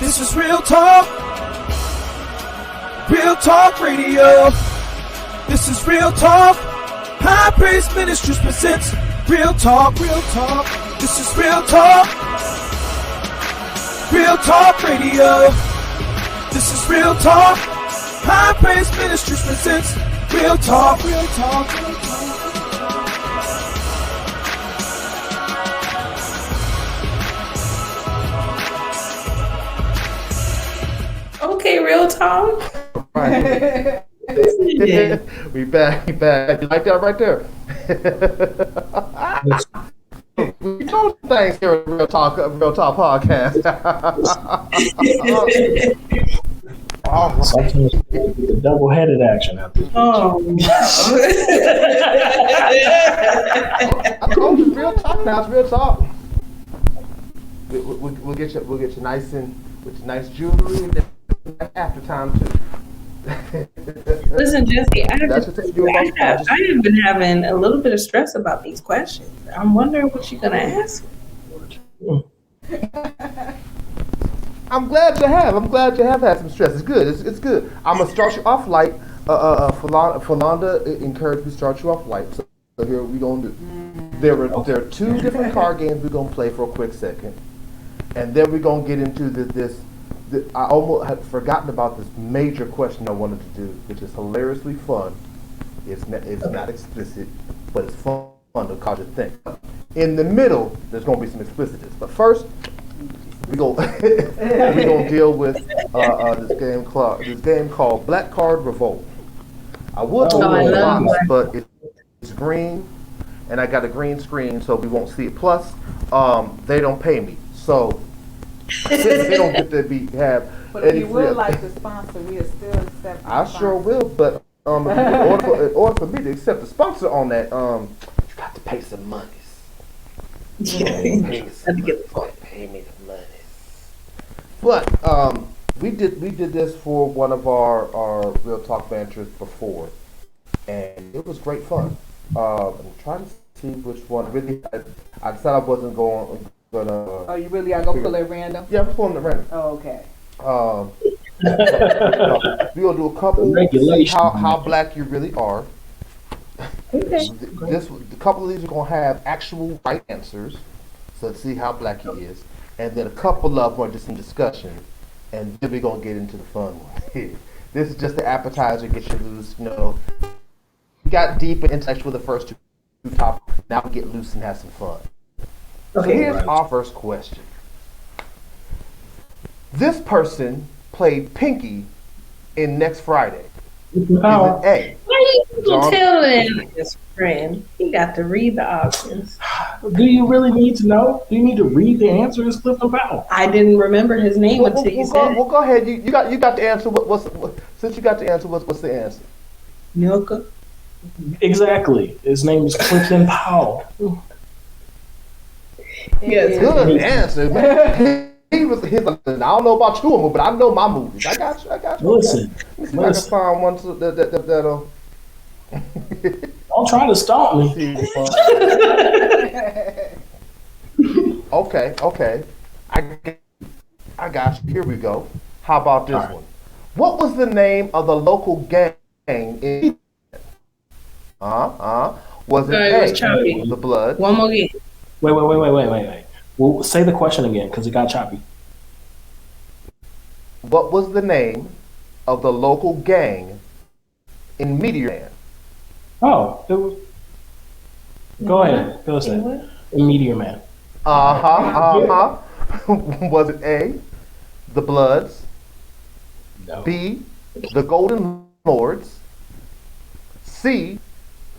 This is Real Talk. Real Talk Radio. This is Real Talk. High Praise Ministries presents Real Talk. Real Talk. This is Real Talk. Real Talk Radio. This is Real Talk. High Praise Ministries presents Real Talk. Real Talk. Real Talk. Okay, Real Talk. Right. we back. You like that right there? We do things here at Real Talk Podcast. Sometimes the double-headed action out there. Oh. I told you, Real Talk now. It's Real Talk. We'll get you nice and with nice jewelry and after time too. Listen, Jesse, I have been having a little bit of stress about these questions. I'm wondering what you're gonna ask. I'm glad you have had some stress. It's good. It's good. I'm gonna start you off light. Philanda encouraged me to start you off light. So here we gonna do. There are two different card games we're gonna play for a quick second, and then we're gonna get into this. I almost had forgotten about this major question I wanted to do, which is hilariously fun. It's not explicit, but it's fun to cause you to think. In the middle, there's going to be some explicitness. But first, we're gonna deal with this game called Black Card Revolt. I would go with the box, but it's green, and I got a green screen, so we won't see it. Plus, they don't pay me, so. They don't get to have. But if you would like to sponsor, we'll still accept. I sure will, but in order for me to accept the sponsor on that, you got to pay some monies. Pay me the monies. But we did this for one of our Real Talk Banters before, and it was great fun. I'm trying to see which one. Really, I decided I wasn't going. But, you really are going to pull it random? Yeah, I'm pulling it random. Oh, okay. We're going to do a couple, see how black you really are. Okay. A couple of these are going to have actual right answers, so let's see how black he is. And then a couple of them are just some discussion, and then we're going to get into the fun one. This is just the appetizer, get you loose, We got deep and intellectual with the first two topics. Now we get loose and have some fun. Okay, so here's our first question. This person played Pinky in Next Friday. Is it A? Why you tell him his friend? He got to read the options. Do you really need to know? Do you need to read the answers? Flip them out. I didn't remember his name until you said. Well, go ahead. You got the answer. Since you got the answer, what's the answer? Milka. Exactly. His name is Clinton Powell. Yes. Good answer, man. He's like, I don't know about you, but I know my movies. I got you. Listen. Let me see if I can find one that'll. Don't try to stop me. Okay. I got you. Here we go. How about this one? What was the name of the local gang in? Was it A, the Blood? One more game. Wait. Well, say the question again, because it got choppy. What was the name of the local gang in Meteor Man? Oh, it was... Go ahead. Go ahead. Meteor Man. Was it A, the Bloods? No. B, the Golden Lords? C,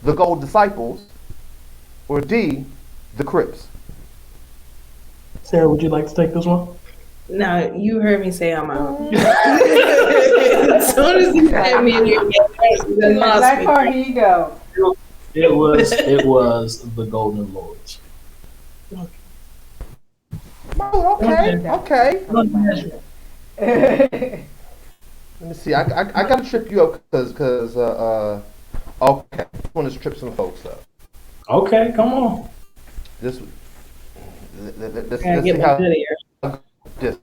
the Gold Disciples? Or D, the Crips? Sarah, would you like to take this one? No, you heard me say I'm out. As soon as you had me in your game, Black card, here you go. It was the Golden Lords. Oh, okay. Let me see. I gotta trip you up because okay, I want to trip some folks up. Okay, come on. Let's get see my how video. this.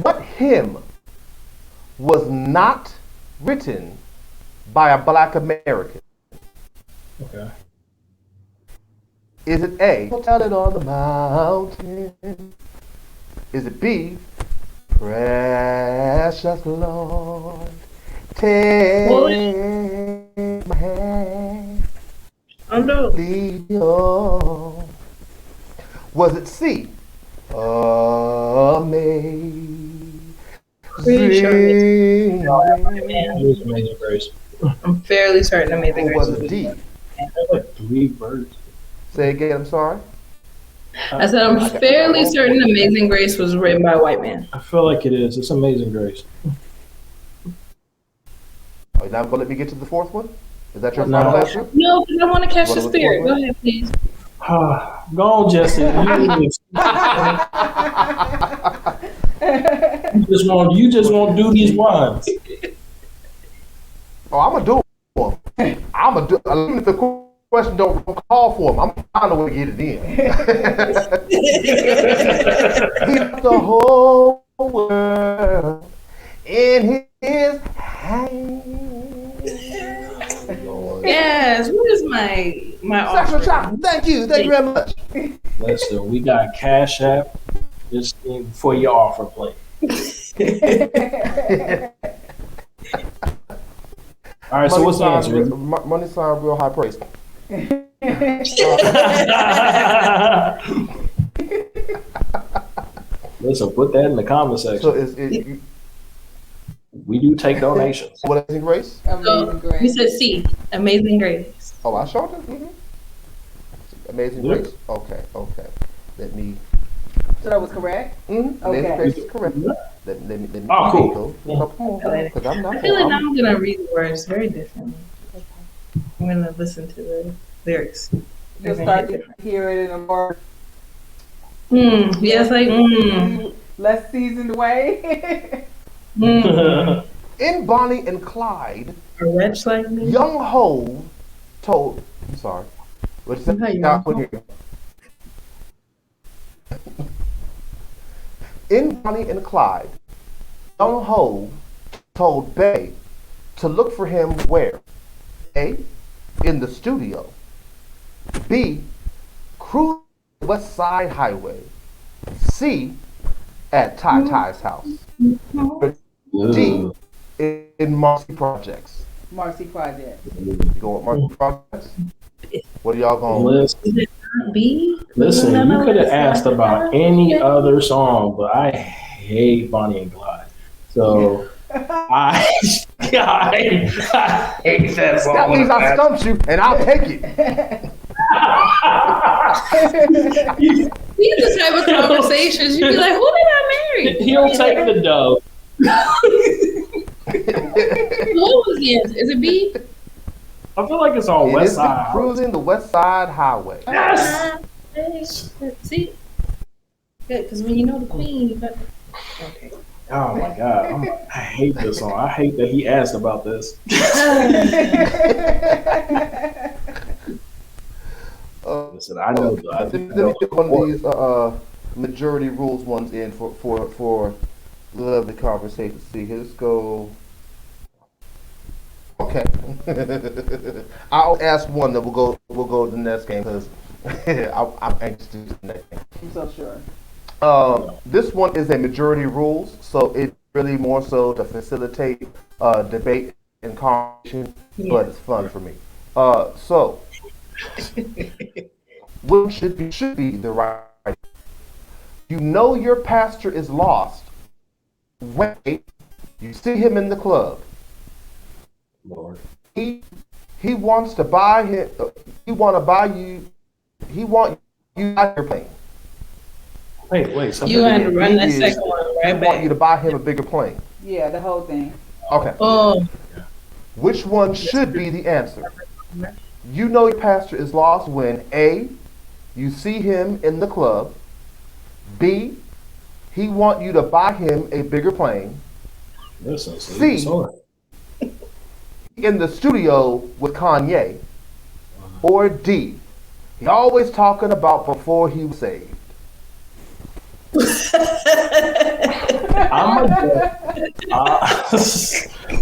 What hymn was not written by a black American? Okay. Is it A, Tell It on the Mountain? Is it B, Precious Lord, take my hand, lead me on? Was it C, Amazing Amazing Grace. I'm fairly certain Amazing Or Grace. was it D? Like 3 words. Say again, I'm sorry. I said I'm fairly certain Amazing Grace was written by a white man. I feel like it is. It's Amazing Grace. Are you not going to let me get to the fourth one? Is that your No. final answer? No, because I want to catch What the was the spirit. fourth Go one? ahead, please. Go on, Jesse. You just won't do these ones. Oh, I'm going to do them. I'm going to do even if the question don't call for them, I'm going to find a way to get it in. He put the whole world in his hands. Yes, what is my Sexual offer? chocolate. Thank you very much. Listen, we got Cash App just for your offer plate. All right, so what's the answer? Money sign, real high praise. Listen, put that in the comment section. So is it We do take donations. what is Grace? Amazing We Grace. said C, Amazing Grace. Oh, I showed it. Mm-hmm. Amazing Yeah. Grace. Okay. Let me. So that was correct? Mm-hmm. Okay. Amazing Grace is correct. Let me Oh, cool. go. Couple more, 'cause I'm not. I feel like now I'm gonna read the words very differently. I'm gonna listen to the lyrics. You'll start to hear it in a more Yes, like less seasoned way. In Bonnie and Clyde, a wretch like me. young Hove told. I'm sorry. What you Hi, say? young Put here. In Bonnie and Clyde, young Hove told Bay to look for him where? A, in the studio. B, cruise West Side Highway. C, at Ty Ty's house. D, in Marcy Projects. Marcy Project. You going with Marcy Projects? What are y'all going with? Listen, you could have asked about any other song, but I hate Bonnie and Clyde. So I hate that song. That means I stumped you, and I'll take it. These are the type of conversations you'd be like, who did I marry? He'll take the dough. What was the answer? Is it B? I feel like it's on It West is Side. cruising the West Side Highway. Yes. See? Good, because when you know the queen, you got. Okay. Oh my God, I hate this song. I hate that he asked about this. Listen, I know. Let me get one of these majority rules ones in for lovely conversation. See, here, let's go. Okay, I'll ask one that we'll go to the next game because I'm anxious to do the next game. I'm so sure. This one is a majority rules, so it's really more so to facilitate debate and conversation, but it's fun for me. So, what should be the right? You know your pastor is lost when you see him in the club. Lord. He wants to buy him. He want you out your plane. Wait. You had to run that second one He right want you back. to buy him a bigger plane. Yeah, the whole thing. Okay. Oh, Which one should be the answer? You know your pastor is lost when A, you see him in the club. B, he want you to buy him a bigger plane. Listen, C, in the studio with Kanye. Or D, he always talking about before he was saved.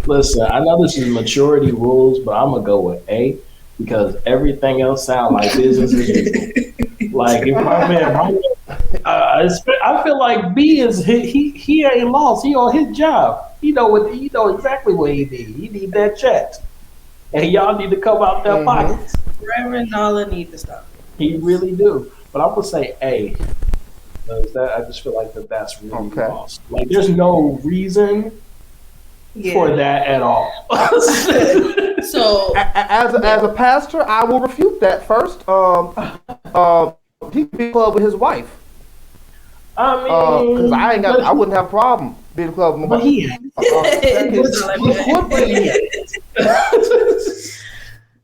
Listen, I know this is maturity rules, but I'm gonna go with A because everything else sounds like business as usual. Like if my man, I feel like B is he ain't lost. He on his job. He know exactly what he need. He need that check, and y'all need to come out their pockets. Reverend Dollar need to stop. He really do. But I'm gonna say A. I just feel like that's really lost. Like there's no reason for that at all. So as a pastor, I will refute that first. He be in the club with his wife. I mean, because I wouldn't have a problem being in the club with my wife.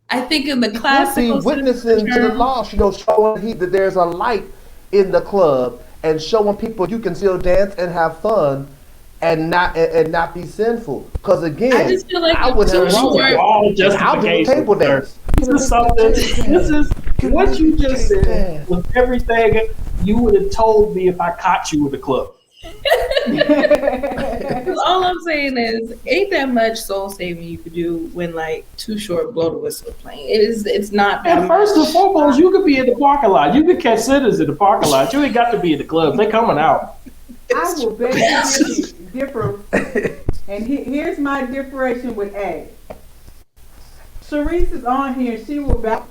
I think in the classical witnessing to the lost, showing that there's a light in the club and showing people you can still dance and have fun and not be sinful. Because again, I just feel like I would have all justification. Table dance. This is something. This is what you just said was everything you would have told me if I caught you in the club. All I'm saying is, ain't that much soul saving you could do when like Too Short Blow the Whistle playing. It's not that and first and foremost, you could be in the parking lot. You could catch sitters in the parking lot. You ain't got to be in the club. They coming out. I will beg you to differ. And here's my differentiation with A. Sharice is on here. She will vouch.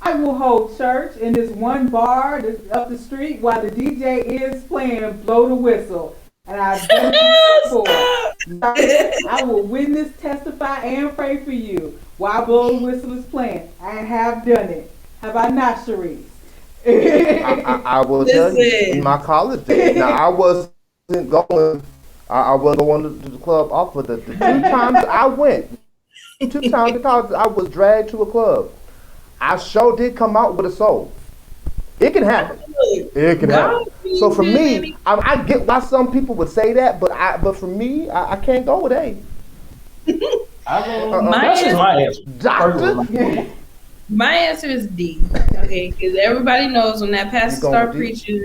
I will hold church in this one bar up the street while the DJ is playing Blow the Whistle. And I've done it before. I will witness, testify, and pray for you while Blow the Whistle is playing. I have done it. Have I not, Sharice? I will tell you, in my college days. Now, I wasn't going to the club off of the 2 times I went. 2 times in college, I was dragged to a club. I sure did come out with a soul. It can happen. It can happen. So for me, I get why some people would say that, but for me, I can't go with A. That's just my answer. Doctor? My answer is D. Okay, because everybody knows when that pastor start preaching,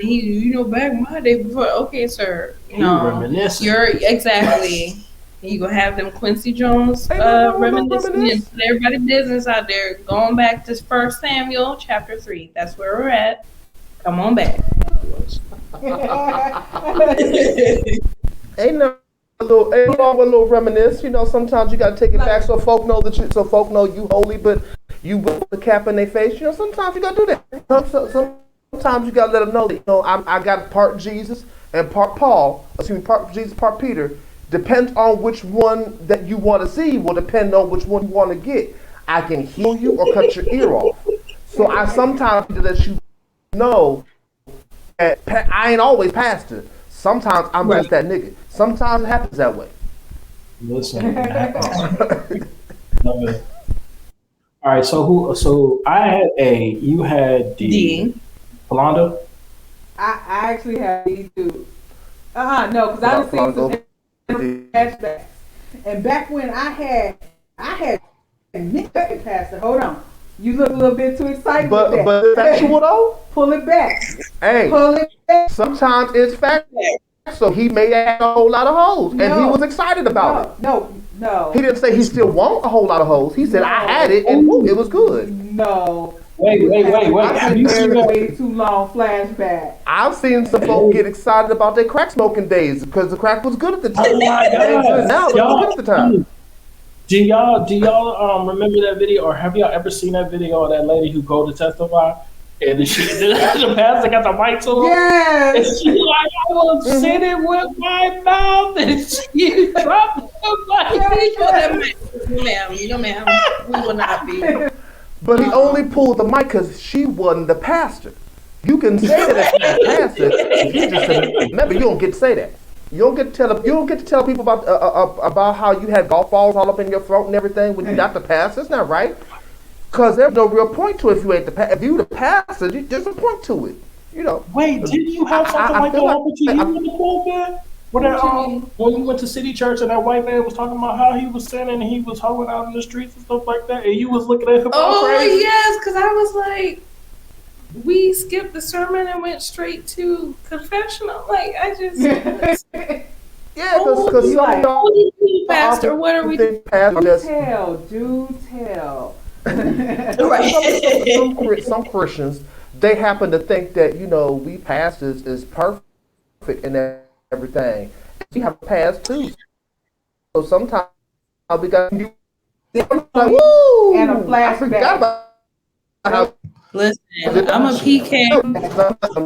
back in my day before. Okay, sir, you're exactly. You gonna have them Quincy Jones reminiscing and everybody business out there. Going back to 1 Samuel chapter 3. That's where we're at. Come on back. Ain't wrong with a little reminisce. Sometimes you gotta take it back so folk know you holy, but you with the cap in their face. Sometimes you gotta do that. Sometimes you gotta let them know that I got part Jesus and part Paul. Part Jesus, part Peter. Depends on which one that you want to see will depend on which one you want to get. I can heal you or cut your ear off. So I sometimes let you know that I ain't always pastor. Sometimes I'm just that nigga. Sometimes it happens that way. Listen. Love it. All right, so I had A, you had D. Yolanda? I actually had D too. No, because I was seeing some flashbacks. And back when I had Nick Pastor. Hold on. You look a little bit too excited with that. But factual though? Pull it back. Hey. Pull it back. Sometimes it's factual. So he may have a whole lot of hoes. And he was excited about it. No. He didn't say he still want a whole lot of hoes. He said I had it and woo, it was good. No. Wait. Have you seen that? Way too long flashback. I've seen some folks get excited about their crack smoking days because the crack was good at the time. Oh my God. Now it was good at the time. Do y'all remember that video, or have y'all ever seen that video of that lady who go to testify and the pastor got the mic to her? Yes. And she like, I will say it with my mouth, and she dropped the mic. No, ma'am, we will not be. But he only pulled the mic because she wasn't the pastor. You can say that as a pastor. You just said, remember, you don't get to say that. You don't get to tell people about how you had golf balls all up in your throat and everything when you're not the pastor. That's not right. Because there's no real point to it if you ain't the pastor. If you the pastor, there's a point to it. Wait, didn't you have something like that happen to you in the pulpit? When you went to City Church and that white man was talking about how he was sinning and he was hoeing out in the streets and stuff like that, and you was looking at him all crazy? Oh yes, because I was like, we skipped the sermon and went straight to confessional. Like, I just. Yeah, because like, Pastor, what are we doing? Do tell. Right. Some Christians, they happen to think that, we pastors is perfect and everything. We have a past too. So sometimes we got like, woo! And a flashback. I forgot about how. Listen, I'm a PK.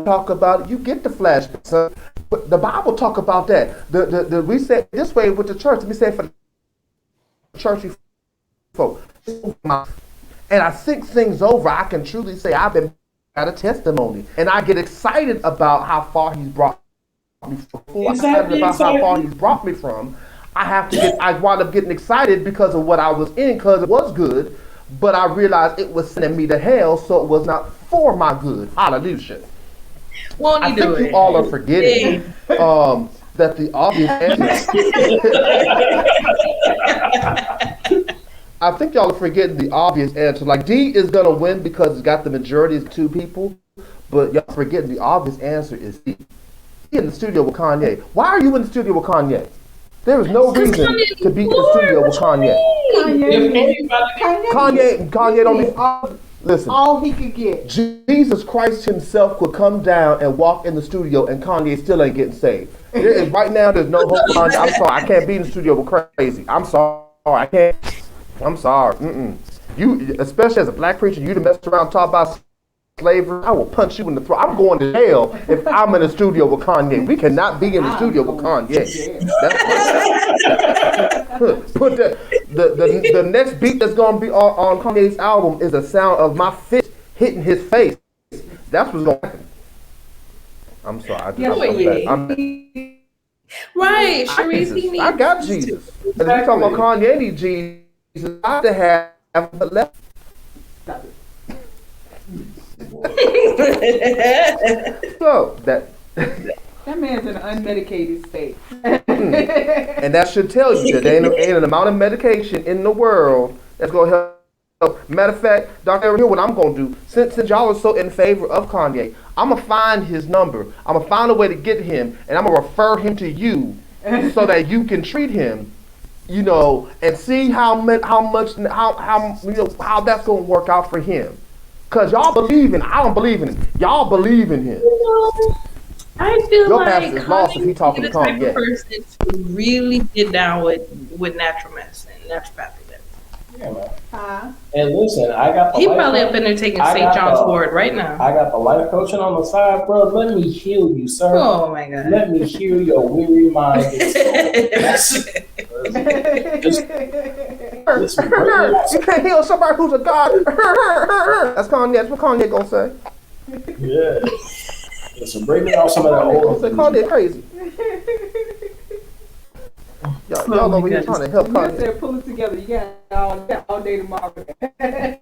Talk about it. You get the flashback. So, but the Bible talk about that. We say this way with the church. We say for the churchy folk. And I think things over. I can truly say I've been got a testimony, and I get excited about how far He's brought me from. How far He's brought me from. I wound up getting excited because of what I was in, because it was good. But I realized it was sending me to hell, so it was not for my good. Hallelujah. Won't I think you all are forgetting that the obvious answer. I think y'all are forgetting the obvious answer. Like, D is gonna win because it's got the majority of 2 people, but y'all forgetting the obvious answer is D. He in the studio with Kanye. Why are you in the studio with Kanye? There is no reason to be in the studio with Kanye. Kanye don't need. Listen. All he could get. Jesus Christ Himself could come down and walk in the studio, and Kanye still ain't getting saved. Right now, there's no hope. Kanye. I'm sorry, I can't be in the studio with crazy. I'm sorry, I can't. I'm sorry. You, especially as a black preacher, you to mess around talk about slavery, I will punch you in the throat. I'm going to jail if I'm in the studio with Kanye. We cannot be in the studio with Kanye. Put the next beat that's going to be on Kanye's album is a sound of my fist hitting his face. That's what's going to happen. I'm sorry. Right, Sharice, I got Jesus. If you talking about Kanye need Jesus, I have to have the left. Stop it. So that man's in an unmedicated state. And that should tell you that there ain't an amount of medication in the world that's going to help. Matter of fact, Dr. Aaron, here what I'm going to do. Since y'all are so in favor of Kanye, I'm going to find his number. I'm going to find a way to get him, and I'm going to refer him to you so that you can treat him, and see how that's going to work out for him. Because y'all believe in, I don't believe in him. Y'all believe in him. I feel Your like pastor is lost if he talking to Kanye Kanye. the type of person to really get down with natural medicine, naturopathic medicine. Yeah, man. And listen, I got the he probably up in there taking St. John's wort right now. I got the life coaching on the side, bro. Let me heal you, sir. Oh my God. Let me heal your weary mind. You can't heal somebody who's a god. That's Kanye. That's what Kanye gonna say. Yeah. Listen, bring me out some of that old. Kanye crazy. Y'all over here trying to help Kanye. You said pull it together. You got all day tomorrow. I'm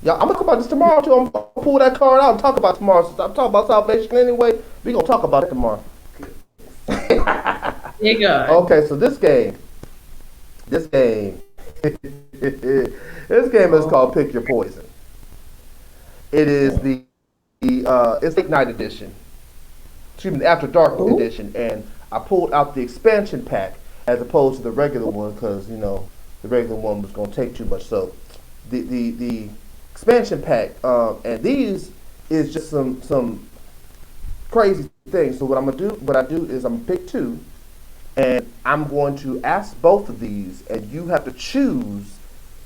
gonna talk about this tomorrow too. I'm gonna pull that card out and talk about tomorrow. So I'm talking about salvation anyway. We gonna talk about it tomorrow. You go. Okay, so this game is called Pick Your Poison. It is it's Late Night edition. Excuse me, the After Dark edition, and I pulled out the expansion pack as opposed to the regular one because the regular one was going to take too much. So the expansion pack and these is just some crazy things. So what I do is I'm gonna pick 2, and I'm going to ask both of these, and you have to choose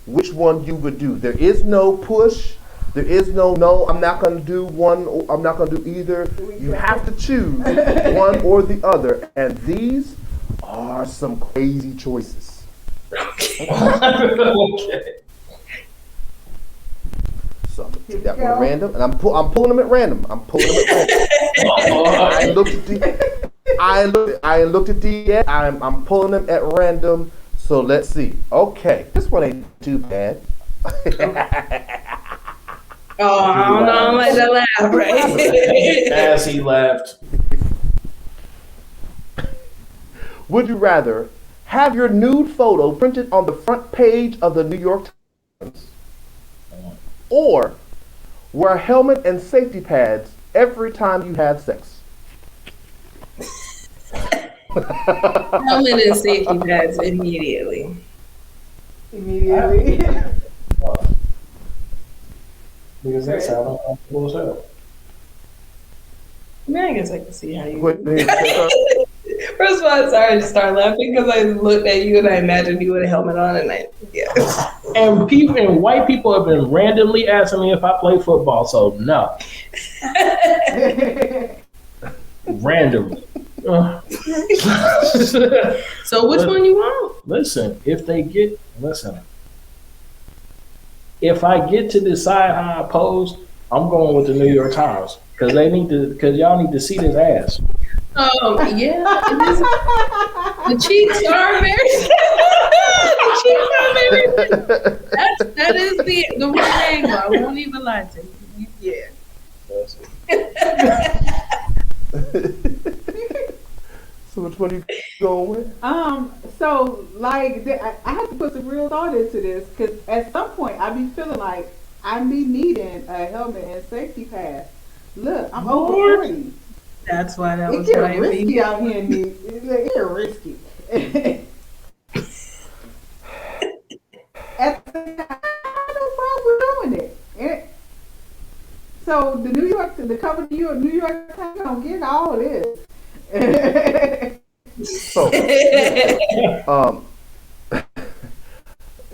which one you would do. There is no push. There is no, I'm not going to do one, or I'm not going to do either. You have to choose one or the other. And these are some crazy choices. Okay. So I'm going to take that one random. And I'm pulling them at random. I ain't looked at these yet. I'm pulling them at random. So let's see. Okay. This one ain't too bad. Oh, I don't know. I don't like that laugh, right? As he laughed. Would you rather have your nude photo printed on the front page of the New York Times, or wear a helmet and safety pads every time you had sex. Helmet and safety pads immediately. Immediately. Because that sounds uncomfortable as hell. I mean, I guess I can see how you. What- First of all, I'm sorry to start laughing because I looked at you and I imagined you with a helmet on, and And people and white people have been randomly asking me if I play football, so no. Randomly. So which one you want? Listen, if I get to decide how I pose, I'm going with the New York Times because y'all need to see this ass. Yeah, the cheeks are very. The cheeks are very. That is the one angle. I won't even lie to you. Yeah. So which one you going with? So like I have to put some real thought into this because at some point I be feeling like I be needing a helmet and safety pads. Look, I'm over 40. That's why that was It my get risky out here in these. It get risky. At the time, I have no problem with doing it. So the cover of New York Times don't get all this. So,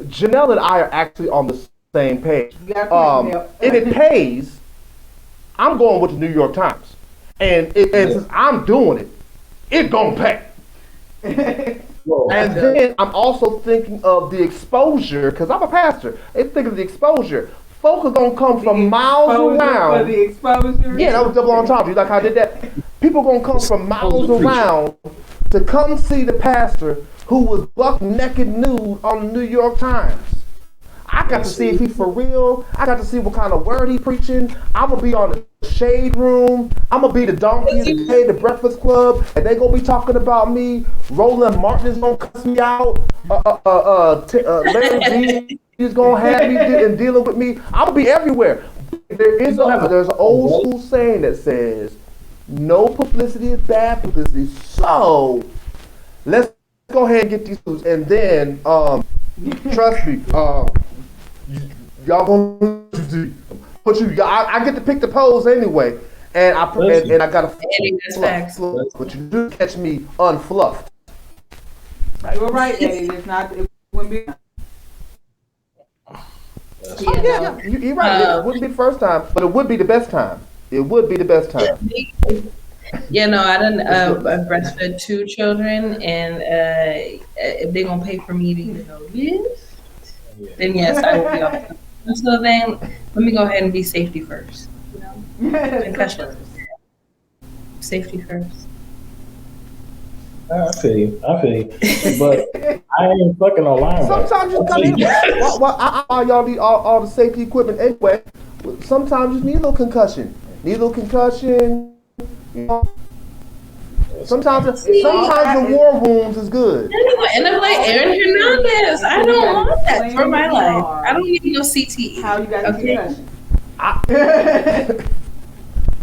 Janelle and I are actually on the same page. If it pays, I'm going with the New York Times. And since I'm doing it, it's gonna pay. And then I'm also thinking of the exposure, because I'm a pastor. I'm thinking of the exposure. Folk are gonna come from miles around. For the exposure. Yeah, that was double entendre. You like how I did that? People gonna come from miles around to come see the pastor who was buck naked nude on the New York Times. I got to see if he's for real. I got to see what kind of word he preaching. I'm gonna be on the shade room. I'm gonna be the donkey of the day, the Breakfast Club, and they gonna be talking about me. Roland Martin is gonna cuss me out. Larry D is gonna have me and dealing with me. I'm gonna be everywhere. There's an old school saying that says, "No publicity is bad publicity." So let's go ahead and get these foods, and then trust me, y'all gonna put you. I get to pick the pose anyway, and I gotta fluff, but you do catch me unfluffed. You're right, Eddie. It wouldn't be. You're right. It wouldn't be the first time, but it would be the best time. It would be the best time. Yeah, no, I done breastfed 2 children, and if they're gonna pay for me to this, then yes, I will be off. So then, let me go ahead and be safety first. Concussion. Safety first. I feel you, but I ain't fucking online. Sometimes you come in. Y'all need all the safety equipment anyway. Sometimes you need a little concussion. You know. Sometimes the war wounds is good. And I'm like Aaron Hernandez. I don't want that for my life. I don't need no CTE. How you got a concussion?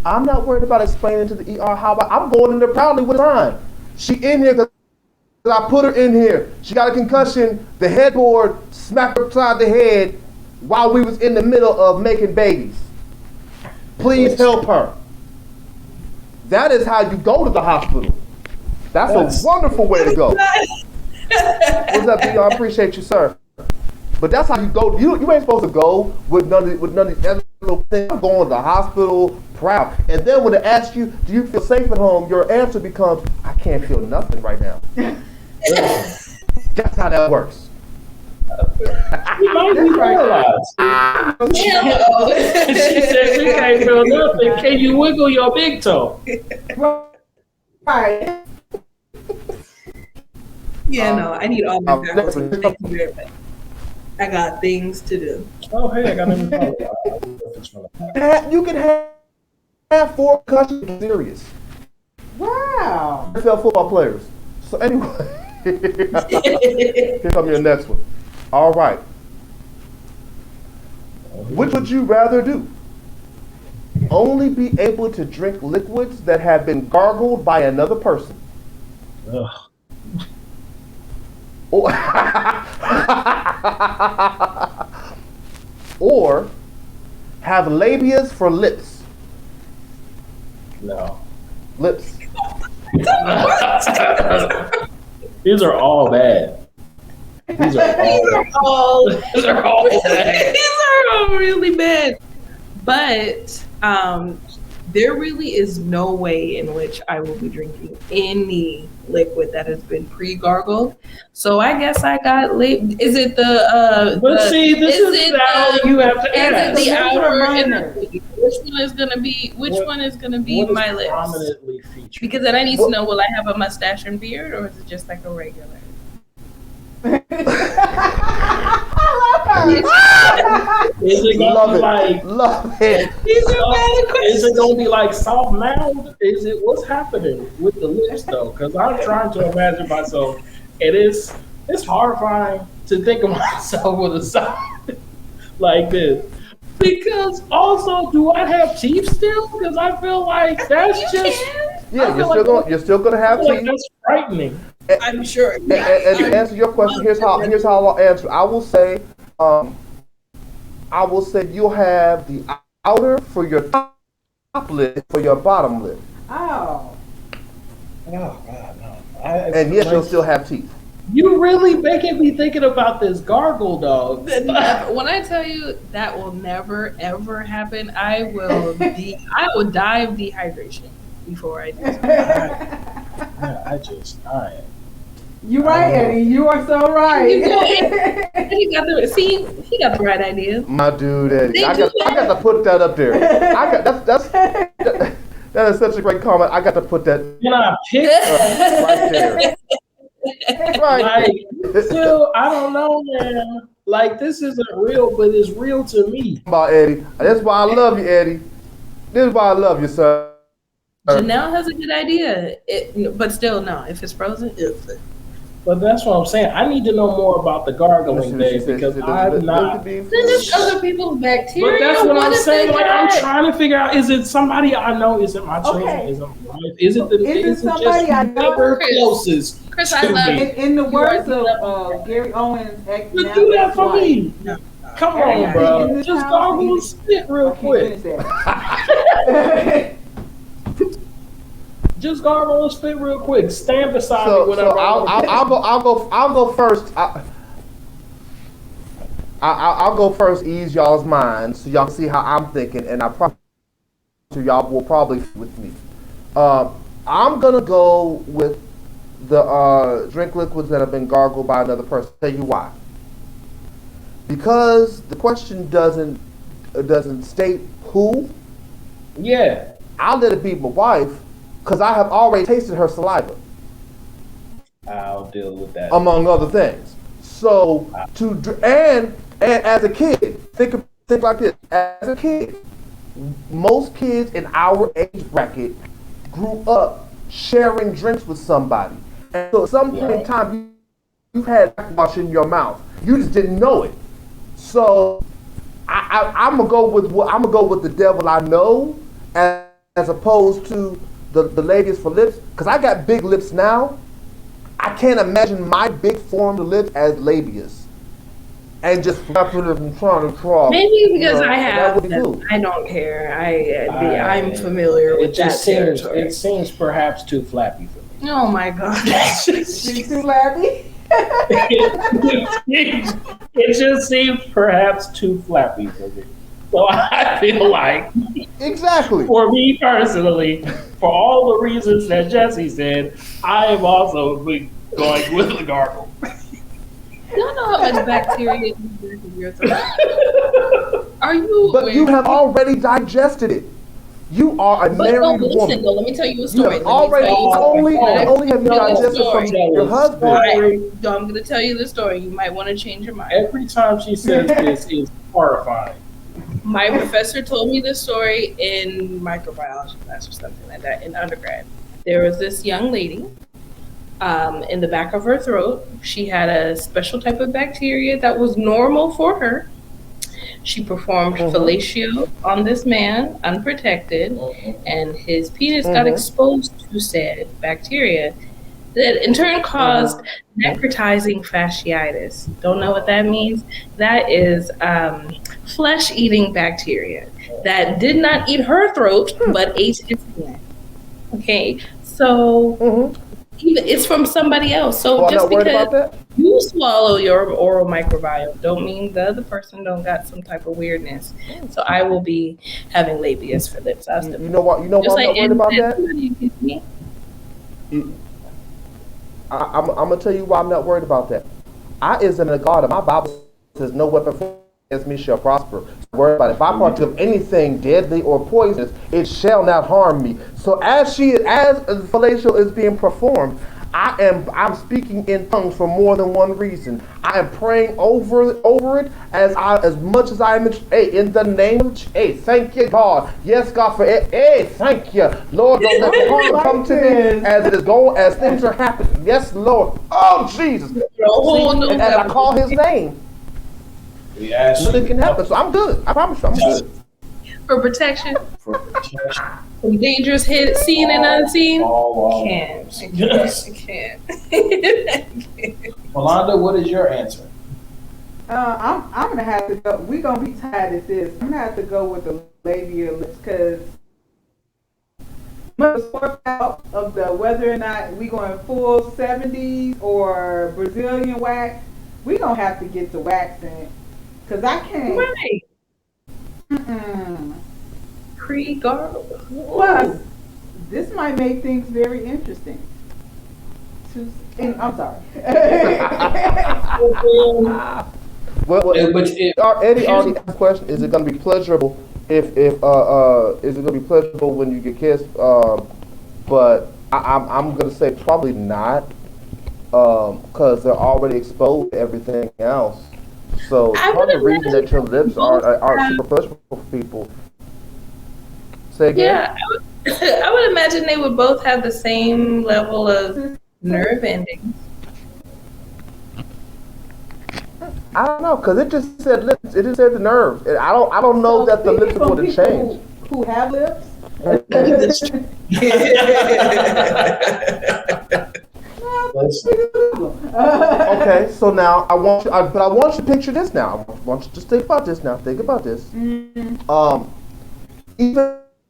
I'm not worried about explaining to the ER how I'm going in there proudly with time. She in here because I put her in here. She got a concussion. The headboard smacked her upside the head while we was in the middle of making babies. Please help her. That is how you go to the hospital. That's a wonderful way to go. What's up, D? I appreciate you, sir. But that's how you go. You ain't supposed to go with none of these other little things. I'm going to the hospital proud. And then when they ask you, do you feel safe at home? Your answer becomes, I can't feel nothing right now. That's how that works. You might be paralyzed. She said she can't feel nothing. Can you wiggle your big toe? Right. Yeah, no, I need all my guys. I got things to do. Oh, hey, I got another You can have 4 concussions serious. Wow. NFL football players. So anyway, here comes your next one. All right. Which would you rather do? only be able to drink liquids that have been gargled by another person. Ugh. Or, or have labias for lips. No. Lips. These are all bad. These are all bad. These are all bad. These are all really bad. But there really is no way in which I will be drinking any liquid that has been pre-gargled. So I guess I got late. Is it the? But see, this is how you have to ask. Is it the outer and which one is gonna be? Which one is gonna be my lips? Prominently featured? Because then I need to know: will I have a mustache and beard, or is it just like a regular? Is it gonna be like? Love it. Is it gonna be like soft mouth? Is it what's happening with the lips though? Because I'm trying to imagine myself, and it's horrifying to think of myself with a sound like this. Because also, do I have teeth still? Because I feel like that's just yeah. You're still gonna have teeth. That's frightening. I'm sure. And to answer your question, here's how I'll answer. I will say you'll have the outer for your top lip for your bottom lip. Oh. Oh God, no. And yes, you'll still have teeth. You really making me thinking about this gargle, dog. When I tell you that will never ever happen, I will die of dehydration before I do something. You're right, Eddie. You are so right. He got the right idea. My dude, Eddie. I got to put that up there. That is such a great comment. I got to put that Can I pick right there. Right. Like, still, I don't know, man. Like, this isn't real, but it's real to me. About Eddie. That's why I love you, Eddie. This is why I love you, sir. Janelle has a good idea, but still, no. If it's frozen, it's. But that's what I'm saying. I need to know more about the gargling thing because I'm not. Then just other people's bacteria. But that's what I'm saying. Like, I'm got? trying to figure out: is it somebody I know? Is it my children? Okay. Is it my wife? Is it somebody I know? Closest? Chris, I love it. In the words of Gary Owens, But do that for me. No. Come on, bro. Just gargle and spit real quick. Just gargle and spit real quick. Stand beside me whenever. So I'll go first. I'll go first. Ease y'all's minds so y'all can see how I'm thinking, and I promise y'all will probably with me. I'm gonna go with the drink liquids that have been gargled by another person. Tell you why. Because the question doesn't state who. Yeah. I'll let it be my wife. Because I have already tasted her saliva. I'll deal with that. Among other things. So, and as a kid, think like this. As a kid, most kids in our age bracket grew up sharing drinks with somebody. And so at some point in time, you've had mouthwash in your mouth. You just didn't know it. So, I'm gonna go with the devil I know as opposed to the ladies for lips, because I got big lips now. I can't imagine my big formed lips as labias. And just flapping it and trying to crawl. Maybe because I have them. I don't care. I'm familiar with that territory. It seems perhaps too flappy for me. Oh my God. She's too flappy? It just seems perhaps too flappy for me. So I feel like, exactly. For me personally, for all the reasons that Jesse said, I am also going with the gargle. You don't know how much bacteria is in your throat. Are you? But you have already digested it. You are a married woman. Listen, though, let me tell you a story. Only have you digested from your husband. Right. I'm going to tell you the story. You might want to change your mind. Every time she says this is horrifying. My professor told me this story in microbiology class or something like that in undergrad. There was this young lady in the back of her throat. She had a special type of bacteria that was normal for her. She performed fellatio on this man, unprotected, and his penis got exposed to said bacteria that in turn caused necrotizing fasciitis. Don't know what that means? That is flesh-eating bacteria that did not eat her throat, but ate his hand. Okay, so even it's from somebody else. So just because you swallow your oral microbiome, don't mean the other person don't got some type of weirdness. So I will be having labias for lips. You know what? You know why I'm not worried about that? I'm gonna tell you why I'm not worried about that. I isn't a God, and my Bible says no weapon formed against me shall prosper. So worry about it. If I partake of anything deadly or poisonous, it shall not harm me. So as fellatio is being performed, I'm speaking in tongues for more than one reason. I am praying over it as much as I am in the name of thank you, God. Yes, God, for it. Thank you, Lord. Don't let harm come to me as things are happening. Yes, Lord. Oh, Jesus. And as I call His name, nothing can happen. So I'm good. I promise you, I'm good. For protection. From dangerous seen and unseen. Can't. Yolanda, what is your answer? I'm gonna have to go. We're gonna be tied at this. I'm gonna have to go with the labia lips because work out of the whether or not we going full 70s or Brazilian wax. We gonna have to get to waxing because I can't. Right. Pre-gargle. Plus, this might make things very interesting. I'm sorry. Eddie already asked the question: is it going to be pleasurable? Is it going to be pleasurable when you get kissed? But I'm going to say probably not, because they're already exposed to everything else. So part of the reason that your lips are super pleasurable for people. Say again. Yeah, I would imagine they would both have the same level of nerve endings. I don't know, because it just said lips. It just said the nerves. I don't know that the lips would have changed. Who have lips? Okay, so now I want you to picture this now. I want you to just think about this now. Think about this. Even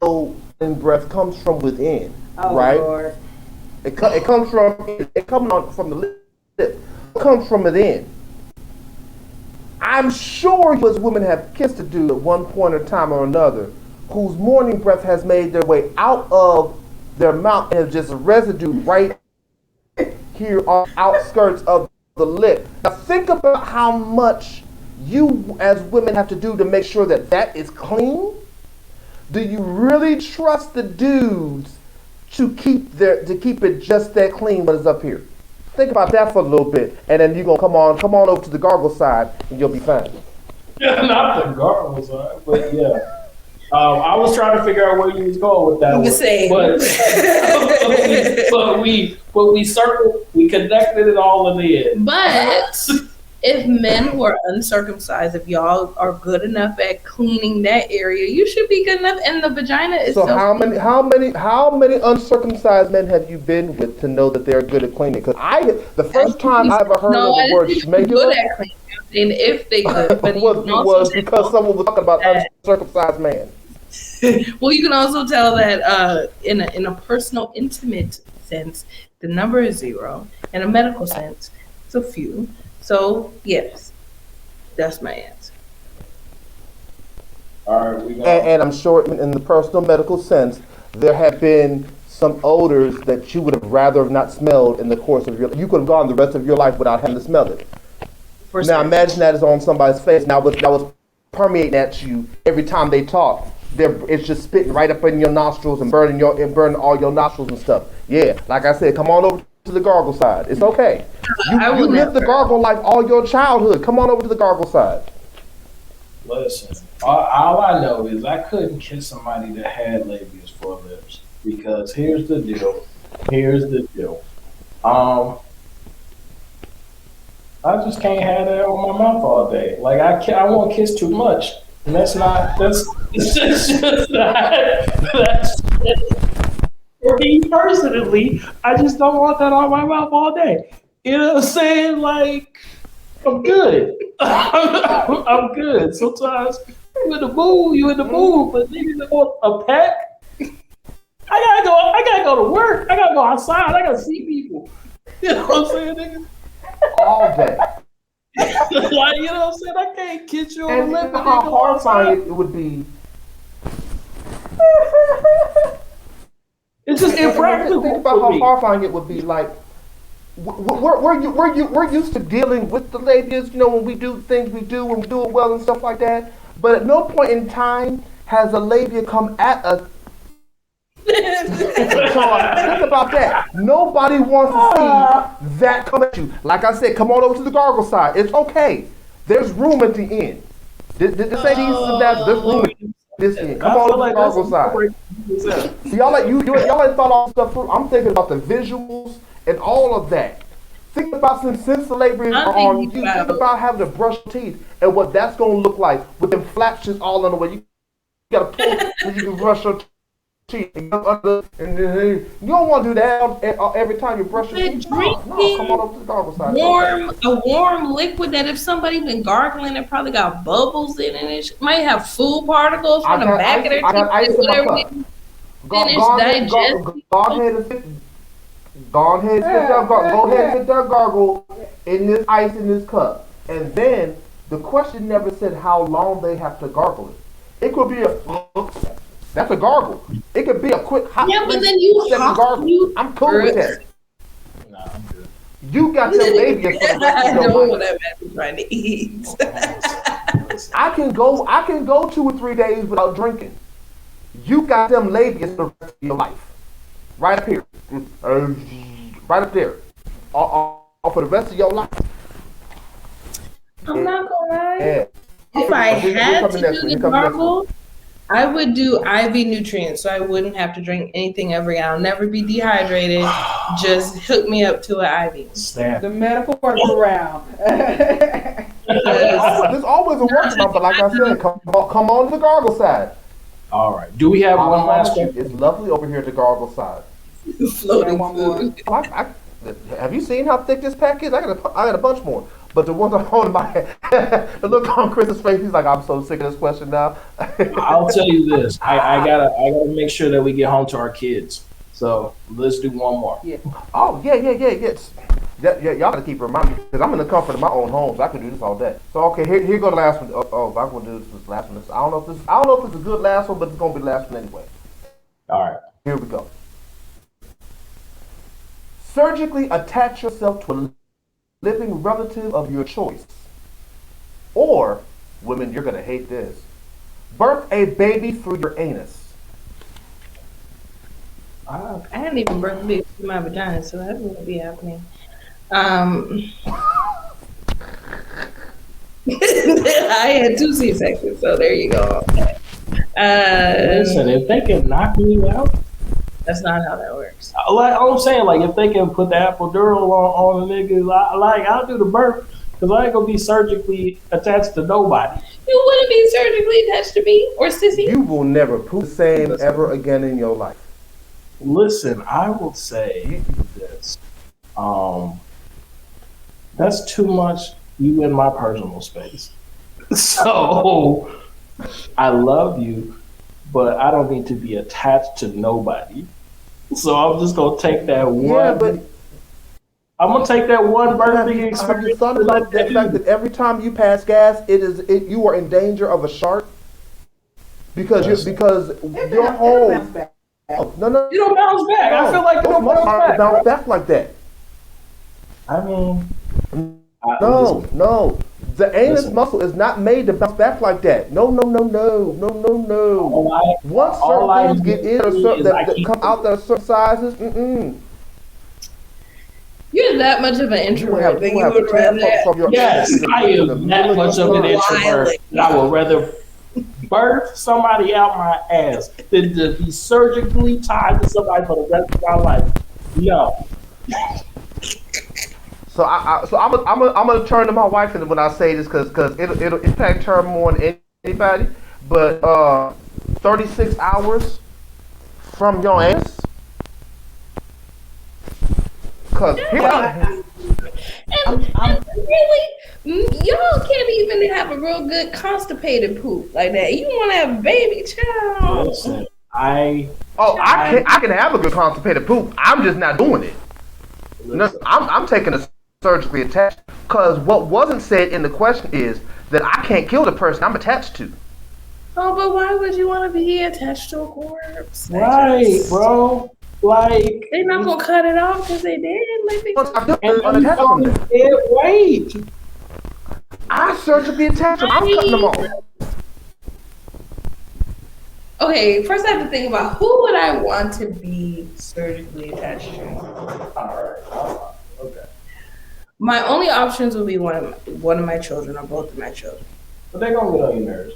though breath comes from within, right? Lord. It comes from the lip. It comes from within. I'm sure you as women have kissed a dude at one point or time or another whose morning breath has made their way out of their mouth and is just a residue right here on the outskirts of the lip. Now think about how much you as women have to do to make sure that is clean. Do you really trust the dudes to keep it just that clean when it's up here? Think about that for a little bit, and then you're gonna come on over to the gargle side, and you'll be fine. Yeah, not the gargle side, but yeah. I was trying to figure out where you was going with that one, but we circled, we connected it all in the end. But if men were uncircumcised, if y'all are good enough at cleaning that area, you should be good enough. And the vagina is so how many uncircumcised men have you been with to know that they're good at cleaning? Because the first time I ever heard of the word schmegular, and if they could, but was because someone was talking about uncircumcised man. Well, you can also tell that in a personal, intimate sense, the number is 0. In a medical sense, it's a few. So, yes, that's my answer. All right, and I'm sure in the personal medical sense, there have been some odors that you would have rather have not smelled in the course of your life. You could have gone the rest of your life without having to smell it. Now, imagine that is on somebody's face. Now, that was permeating at you every time they talk. It's just spitting right up in your nostrils and burning all your nostrils and stuff. Yeah, like I said, come on over to the gargle side. It's okay. You lived the gargle life all your childhood. Come on over to the gargle side. Listen, all I know is I couldn't kiss somebody that had labias for lips, because here's the deal. I just can't have that on my mouth all day. Like I won't kiss too much, and that's it's just not that's for me personally. I just don't want that on my mouth all day. You know what I'm saying? Like I'm good. I'm good. Sometimes you in the mood, but niggas that want a peck. I gotta go to work. I gotta go outside. I gotta see people. You know what I'm saying, nigga? All day. Like, you know what I'm saying? I can't kiss you on the And lip. how horrifying it would be. It's just impractical. Think about how horrifying it would be. Like, we're used to dealing with the labias, you know, when we do things we do and we do it well and stuff like that. But at no point in time has a labia come at us. So think about that. Nobody wants to see that come at you. Like I said, come on over to the gargle side. It's okay. There's room at the end. This ain't easy to that. There's room at this end. Come on over to the gargle side. See, y'all ain't thought all this stuff through. I'm thinking about the visuals and all of that. Think about since the labias are on you. Think about having to brush teeth and what that's going to look like with them flaps just all in the way. You got to pull so you can brush your teeth. And you don't want to do that every time you brush your teeth. No, come on up to the gargle side. A warm liquid that if somebody been gargling, it probably got bubbles in it. It might have food particles from the back of their teeth. I got ice in my cup. Go ahead and hit that gargle in this ice in this cup. And then the question never said how long they have to gargle it. It could be that's a gargle. It could be a quick hot. Yeah, but then you gargle. I'm cool with that. Nah, I'm good. You got your baby for the rest of your life. That man is trying to eat. I can go 2 or 3 days without drinking. You got them labias for the rest of your life. Right up here. Right up there. For the rest of your life. I'm not gonna lie. Yeah. If I had to do the gargle, I would do IV nutrients, so I wouldn't have to drink anything ever again. I'll never be dehydrated. Just hook me up to an IV. The medical workaround. There's always a workaround, but like I said, come on to the gargle side. All right. Do we have one last one? It's lovely over here at the gargle side. Floating food. Have you seen how thick this pack is? I got a bunch more. But the ones I'm holding my head, the look on Chris's face, he's like, I'm so sick of this question now. I'll tell you this. I gotta make sure that we get home to our kids. So let's do one more. Yeah. Oh, yeah. Y'all gotta keep reminding me, because I'm in the comfort of my own home, so I can do this all day. So okay, here go the last one. If I'm gonna do this last one. I don't know if it's a good last one, but it's gonna be the last one anyway. All right. Here we go. Surgically attach yourself to a living relative of your choice. Or, women, you're gonna hate this, birth a baby through your anus. I hadn't even birthed a baby through my vagina, so that wouldn't be happening. I had 2 C-sections, so there you go. Listen, if they can knock me out, that's not how that works. Like I'm saying, like if they can put the epidural on the niggas, I'll do the birth because I ain't gonna be surgically attached to nobody. You wouldn't be surgically attached to me or sissy. You will never poop the same ever again in your life. Listen, I will say this. That's too much you in my personal space. So I love you, but I don't need to be attached to nobody. So I'm just gonna take that one. Yeah, but I'm gonna take that one birthday experience. Have you thought about the fact that every time you pass gas, you are in danger of a shark? Because your home. No. You don't bounce back. I feel like you don't bounce back like that. I mean, no. The anus muscle is not made to bounce back like that. No. Once certain things get in that come out that are certain sizes, You're that much of an introvert that you would rather. Yes, I am that much of an introvert that I would rather birth somebody out my ass than to be surgically tied to somebody for the rest of my life. No. So I'm gonna turn to my wife when I say this because it'll impact her more than anybody. But 36 hours from your ass. Cause And really, y'all can't even have a real good constipated poop like that. You want to have a baby child? Listen, I can have a good constipated poop. I'm just not doing it. No, I'm taking a surgically attached. Cause what wasn't said in the question is that I can't kill the person I'm attached to. Oh, but why would you want to be attached to a corpse? right, bro. Like They're not gonna cut it off because they did. Like they unattached from them. Wait. I surgically attached them. I'm cutting them off. Okay, first I have to think about who would I want to be surgically attached to. All right. Okay. My only options would be one of my children or both of my children. But they're gonna get on your nerves.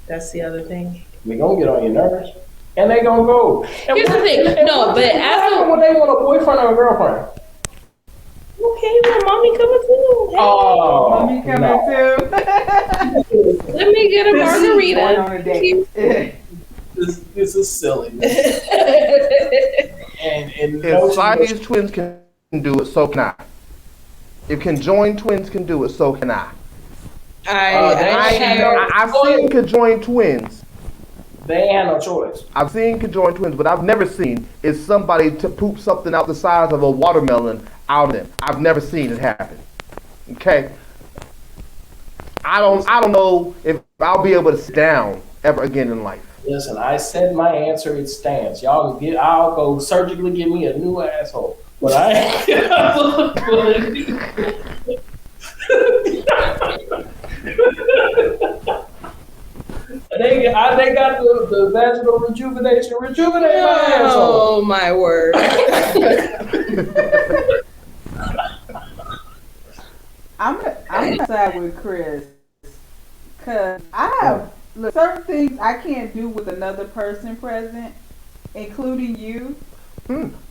That's the other thing. They're gonna get on your nerves. And they gonna go. And Here's the thing. No, but after when they want a boyfriend or a girlfriend. Okay, well, mommy coming too. Hey. Oh, Mommy coming too. Let me get a Going margarita. on a date. This is silly. and If Siamese twins can do it, so can I. If conjoined twins can do it, so can I. I've seen conjoined twins. They ain't had no choice. I've seen conjoined twins, but I've never seen is somebody to poop something out the size of a watermelon out of them. I've never seen it happen. Okay? I don't know if I'll be able to sit down ever again in life. Listen, I said my answer, it stands. I'll go surgically give me a new asshole. But They got the vaginal rejuvenation. Rejuvenate my asshole. Oh my word. I'm gonna side with Chris, cause I have certain things I can't do with another person present, including you.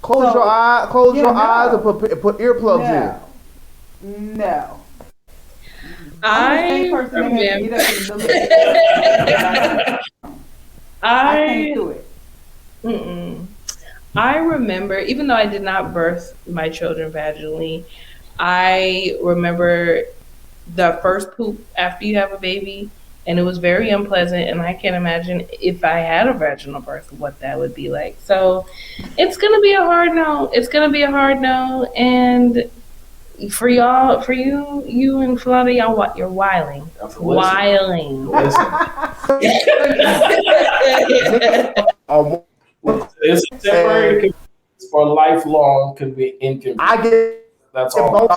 Close your eyes and put earplugs in. No. I can't do it. I remember, even though I did not birth my children vaginally, I remember the first poop after you have a baby, and it was very unpleasant, and I can't imagine if I had a vaginal birth what that would be like. So it's gonna be a hard no. It's gonna be a hard no, and for y'all, for you and Florida, you're wiling. Wiling. It's temporary. For lifelong could be inconvenient. I get that's all.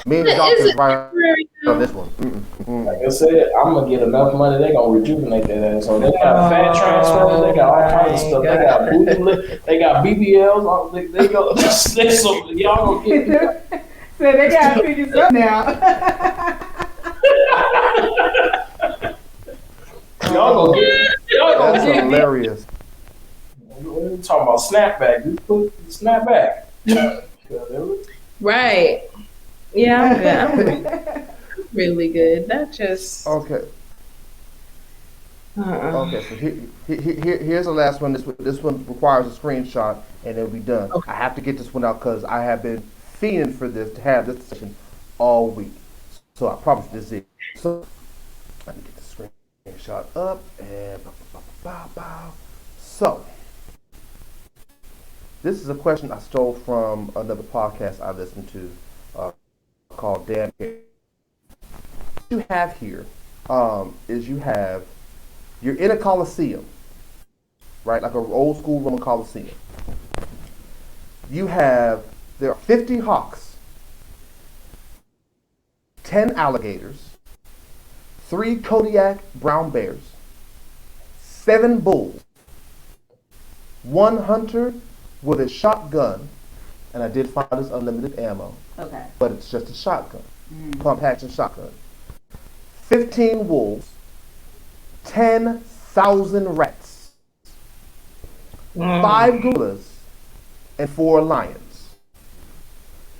Me and the doctor's right on this one. Like I said, I'm gonna get enough money. They gonna rejuvenate that ass. So they got fat transfers. They got all kinds of stuff. They got booty. They got BBLs. They go. So y'all gonna get. So they gotta figure something out. Y'all gonna get. That's hilarious. What are you talking about? Snapback. You put snapback. Right. Yeah, I'm good. I'm really good. That just okay. Okay, so here's the last one. This one requires a screenshot, and it'll be done. Okay. I have to get this one out because I have been fiending for this to have this session all week. So I promise this is it. So let me get the screenshot up and So this is a question I stole from another podcast I listened to called Damn Care. What you have here is you're in a coliseum, right? Like an old school Roman coliseum. There are 50 hawks, 10 alligators, 3 Kodiak brown bears, 7 bulls, 1 hunter with a shotgun, and I did find this unlimited ammo. Okay. But it's just a shotgun, pump action shotgun. 15 wolves, 10,000 rats, 5 gorillas, and 4 lions.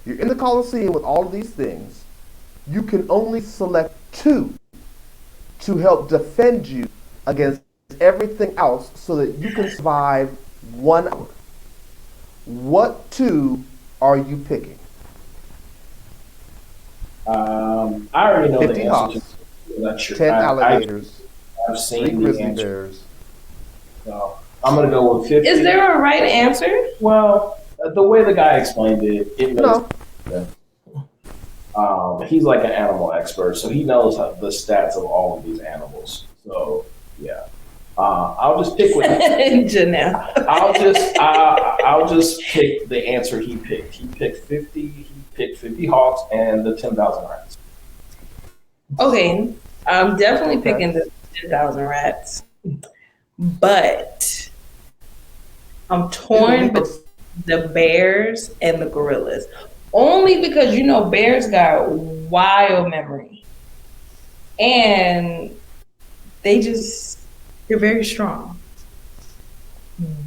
You're in the Colosseum with all of these things. You can only select 2 to help defend you against everything else so that you can survive 1 hour. What 2 are you picking? I already know 50 the answer hawks, to that. 10 alligators, I've 3 seen the grizzly answer. bears. So I'm going to go with 50. Is there a right answer? Well, the way the guy explained it, it No. makes sense. He's like an animal expert, so he knows the stats of all of these animals. So, yeah. I'll just pick with Janelle. I'll just pick the answer he picked. He picked 50. He picked 50 hawks and the 10,000 rats. Okay, I'm definitely picking the 10,000 rats, but I'm torn between the bears and the gorillas. Only because bears got wild memory, and they're very strong.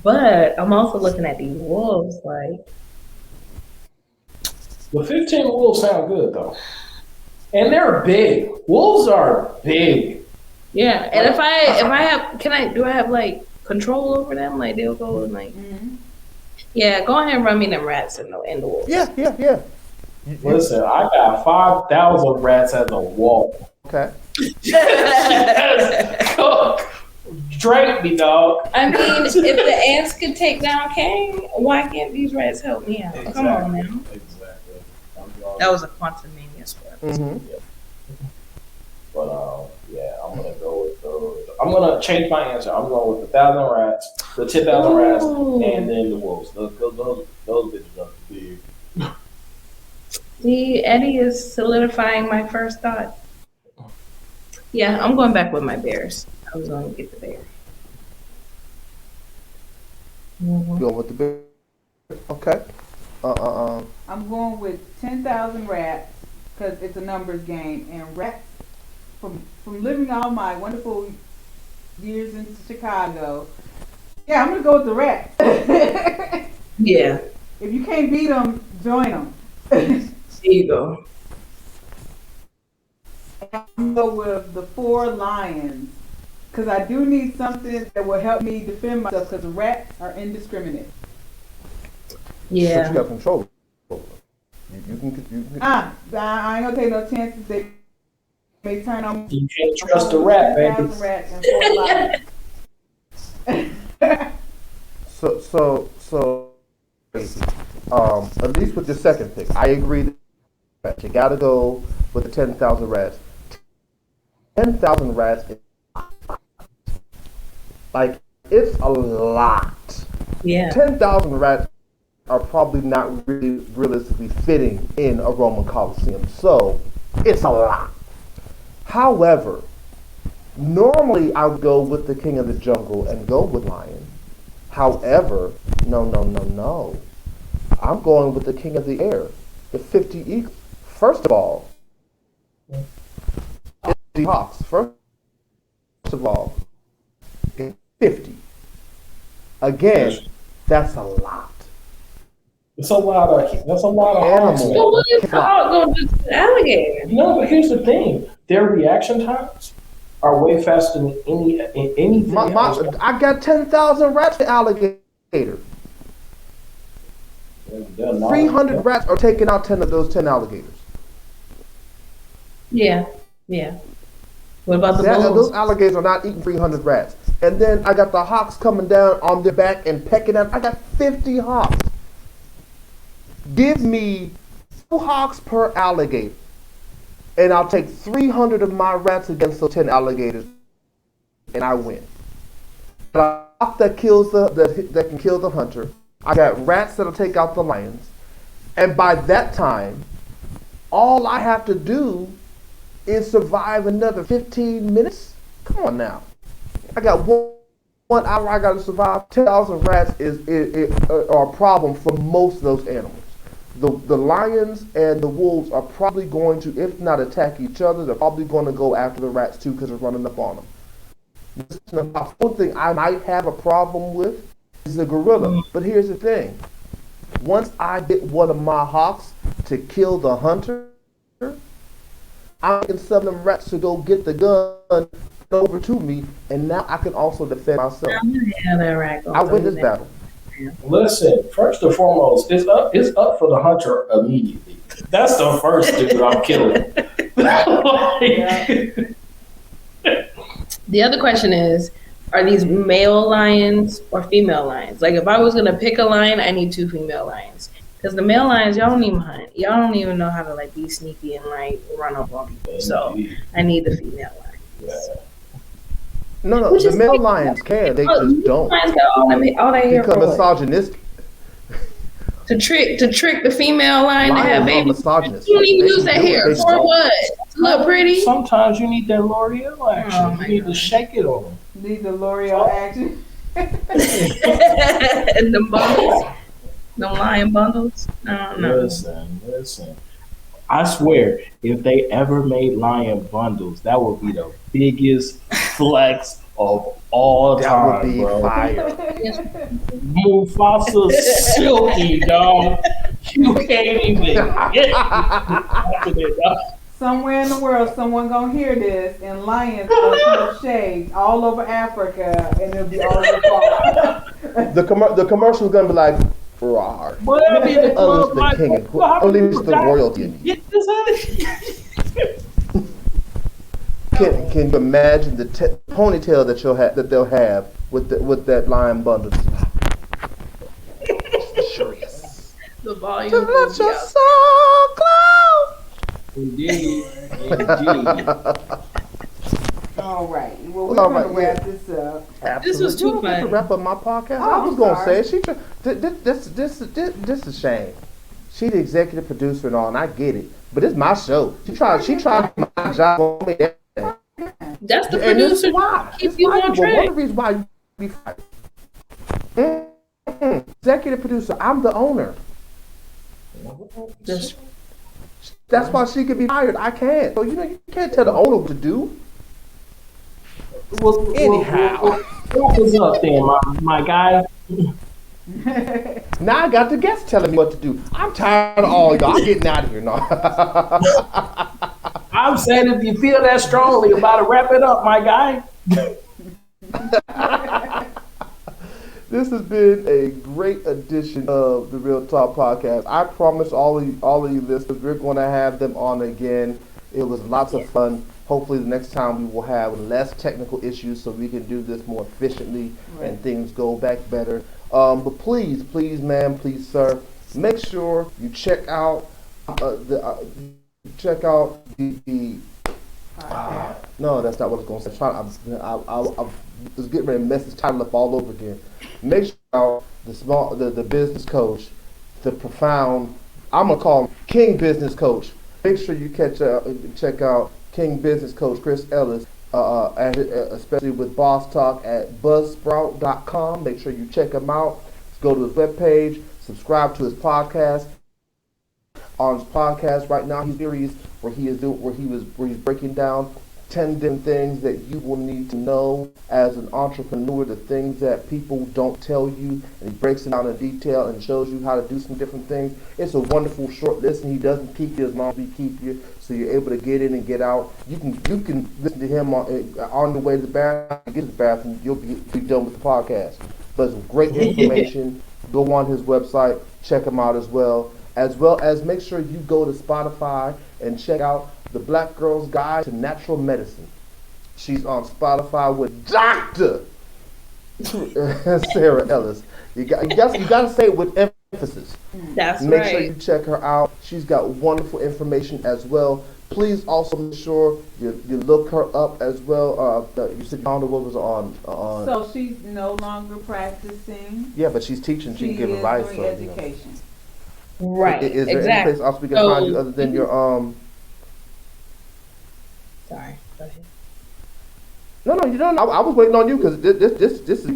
But I'm also looking at these wolves like. The 15 wolves sound good though. And they're big. Wolves are big. Yeah, and if I have like control over them? Like they'll go and like. Mm-hmm. Yeah, go ahead and run me them rats in the wolves. Yeah. Listen, I got 5,000 rats as a wall. Okay. Drake me, dog. I mean, if the ants could take down Kang, why can't these rats help me out? Exactly. Come on now. Exactly. That was a quantum mania spread. Mm-hmm. Yep. But yeah, I'm gonna go with those. I'm gonna change my answer. I'm going with the 1,000 rats, the 10,000 rats, and then the wolves. Those bitches are big. See, Eddie is solidifying my first thought. Yeah, I'm going back with my bears. I was going to get the bear. Mm-hmm. Going with the bear. Okay. I'm going with 10,000 rats because it's a numbers game, and rats. From living all my wonderful years in Chicago, yeah, I'm gonna go with the rats. Yeah. If you can't beat them, join them. There you go. I'm gonna go with the 4 lions because I do need something that will help me defend myself because the rats are indiscriminate. Yeah. But you got control. You can. I ain't gonna take no chances. They may turn on. You can't trust a rat, baby. Rats and 4 lions. So, at least with your second pick, I agree that you gotta go with the 10,000 rats. 10,000 rats, like, it's a lot. Yeah. 10,000 rats are probably not really realistically fitting in a Roman Colosseum, so it's a lot. However, normally I would go with the King of the Jungle and go with lion. However, no. I'm going with the King of the Air, the 50 eagles. First of all, 50 hawks. First of all, 50. Again, that's a lot. That's a lot of Animals. So what if the hawk go to the alligator? No, but here's the thing: their reaction times are way faster than anything else. I got 10,000 rats to alligator. 300 rats are taking out 10 of those 10 alligators. Yeah. What about the bulls? Those alligators are not eating 300 rats. And then I got the hawks coming down on their back and pecking at. I got 50 hawks. Give me 2 hawks per alligator, and I'll take 300 of my rats against those 10 alligators, and I win. A hawk that can kill the hunter. I got rats that'll take out the lions, and by that time, all I have to do is survive another 15 minutes. Come on now, I got 1 hour. I got to survive. 10,000 rats are a problem for most of those animals. The lions and the wolves are probably going to, if not attack each other, they're probably going to go after the rats too because they're running up on them. One thing I might have a problem with is the gorilla. But here's the thing. Once I get one of my hawks to kill the hunter, I can sell them rats to go get the gun over to me, and now I can also defend myself. I win this battle. Listen, first and foremost, it's up for the hunter immediately. That's the first dude I'm killing. The other question is, are these male lions or female lions? Like, if I was gonna pick a lion, I need 2 female lions. Because the male lions, y'all don't even hunt. Y'all don't even know how to like be sneaky and like run up on people. So I need the female lions. Yeah. No, the male lions can. They just don't. Lions got all they hear Become for misogynistic. to trick the female lion to have babies. Misogynist. You don't even use that hair for what? To look pretty. Sometimes you need that L'Oreal action. You need to shake it on them. Need the L'Oreal action. And the bundles. The lion bundles? I don't know. Listen. I swear, if they ever made lion bundles, that would be the biggest flex of all time. That would be fire. Mufasa silky, dog. You can't even get it, dog. Somewhere in the world, someone gonna hear this, and lions are gonna shade all over Africa, and it'll be all over fall. The commercial's gonna be like, "Rawr." Whatever the club the like, king and queen. Only the royalty in you. Get this out of Can you imagine the ponytail that they'll have with that lion bundle? Curious. The volume. To let your soul glow. Indeed. All right. Well, we're gonna wrap this up. Absolutely. This was too You don't get to fun. wrap up my podcast. Oh, I was I'm gonna sorry. say this is a shame. She the executive producer and all, and I get it, but it's my show. She tried my job on me. That's the And this is producer. why. Keep It's you why. on One track. of the reasons why you be fired. Executive producer. I'm the owner. That's why she could be fired. I can't. So you can't tell the owner what to do. Anyhow. What was up then, my guy? Now I got the guests telling me what to do. I'm tired of all y'all. I'm getting out of here now. I'm saying if you feel that strongly about to wrap it up, my guy. This has been a great edition of the Real Talk Podcast. I promise all of you listeners, we're going to have them on again. It was lots of fun. Hopefully the next time we will have less technical issues so we can do this more efficiently and things go back better. But please, ma'am, please, sir, make sure you check out the no, that's not what I was going to say. I was getting ready to mess this title up all over again. Make sure the business coach, the profound, I'm gonna call him King Business Coach. Make sure you check out King Business Coach Chris Ellis, especially with Boss Talk at buzzsprout.com. Make sure you check him out. Go to his webpage, subscribe to his podcast. On his podcast right now, he's series where he's breaking down 10 different things that you will need to know as an entrepreneur, the things that people don't tell you, and he breaks it down in detail and shows you how to do some different things. It's a wonderful short list, and he doesn't keep you as long as we keep you, so you're able to get in and get out. You can listen to him on the way to the bathroom, get to the bathroom, you'll be done with the podcast. But it's great information. Go on his website, check him out as well as make sure you go to Spotify and check out The Black Girl's Guide to Natural Medicine. She's on Spotify with Dr. Sarah Ellis. You got to say it with emphasis. That's Make right. sure you check her out. She's got wonderful information as well. Please also make sure you look her up as well. You said what was on. So she's no longer practicing. Yeah, but she's teaching. She can give is advice. doing education. Right. Is there exactly. any place else we can find you other than your Sorry. Go ahead. No, you don't. I was waiting on you because this is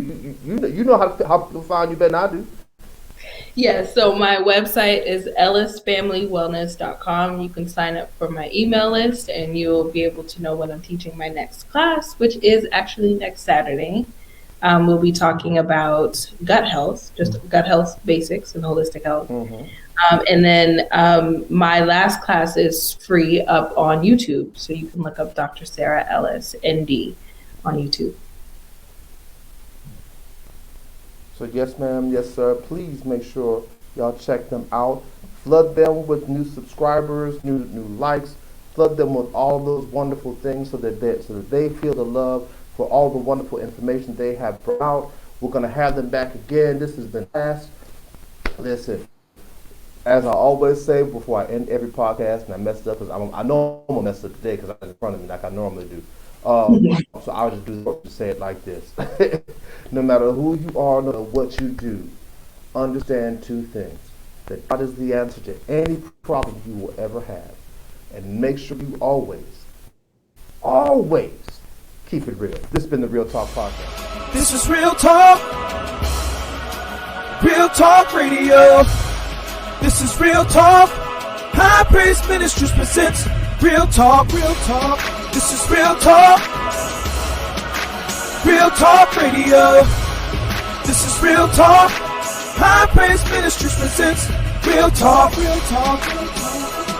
you know how to find you better than I do. Yeah, so my website is ellisfamilywellness.com. You can sign up for my email list and you'll be able to know when I'm teaching my next class, which is actually next Saturday. We'll be talking about gut health, just gut health basics and holistic health. And then my last class is free up on YouTube. So you can look up Dr. Sarah Ellis, ND, on YouTube. So yes, ma'am, yes, sir. Please make sure y'all check them out. Flood them with new subscribers, new likes. Flood them with all those wonderful things so that they feel the love for all the wonderful information they have brought out. We're gonna have them back again. This has been fast. Listen, as I always say before I end every podcast, and I messed up because I know I'm gonna mess up today because I'm in front of me like I normally do. So I'll just say it like this. No matter who you are, no matter what you do, understand two things. That God is the answer to any problem you will ever have. And make sure you always keep it real. This has been the Real Talk Podcast. This is Real Talk. Real Talk Radio. This is Real Talk. High Praise Ministries presents Real Talk. Real Talk. This is Real Talk. Real Talk Radio. This is Real Talk. High Praise Ministries presents Real Talk. Real Talk. Real Talk.